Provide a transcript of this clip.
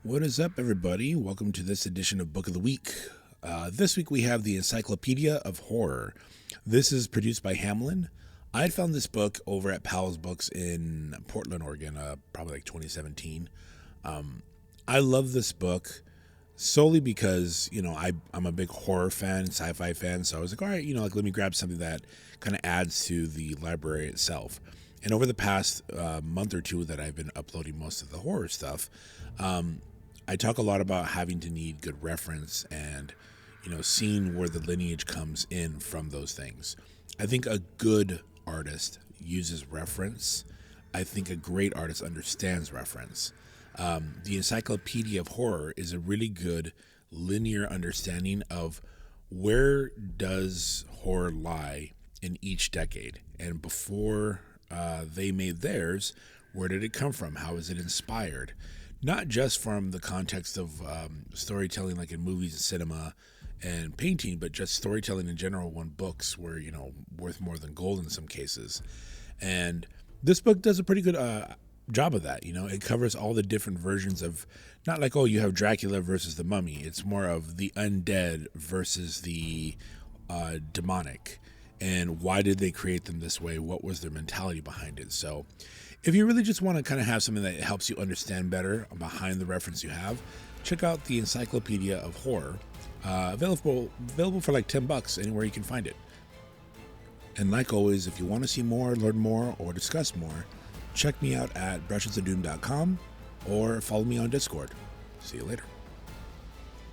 What is up, everybody? Welcome to this edition of Book of the Week. This week we have the Encyclopedia of Horror. This is produced by Hamlin. I had found this book over at Powell's Books in Portland, Oregon, probably like 2017. I love this book solely because, I'm a big horror fan, sci-fi fan, so I was like, all right, let me grab something that kind of adds to the library itself. And over the past month or two that I've been uploading most of the horror stuff, I talk a lot about having to need good reference and, seeing where the lineage comes in from those things. I think a good artist uses reference. I think a great artist understands reference. The Encyclopedia of Horror is a really good linear understanding of where does horror lie in each decade. And before they made theirs, where did it come from? How is it inspired? Not just from the context of storytelling like in movies and cinema and painting, but just storytelling in general when books were, worth more than gold in some cases. And this book does a pretty good job of that. It covers all the different versions of, not like, oh, you have Dracula versus the mummy. It's more of the undead versus the demonic. And why did they create them this way? What was their mentality behind it? So if you really just want to kind of have something that helps you understand better behind the reference you have, check out the Encyclopedia of Horror, available for like $10 anywhere you can find it. And like always, if you want to see more, learn more, or discuss more, check me out at brushesofdoom.com or follow me on Discord. See you later.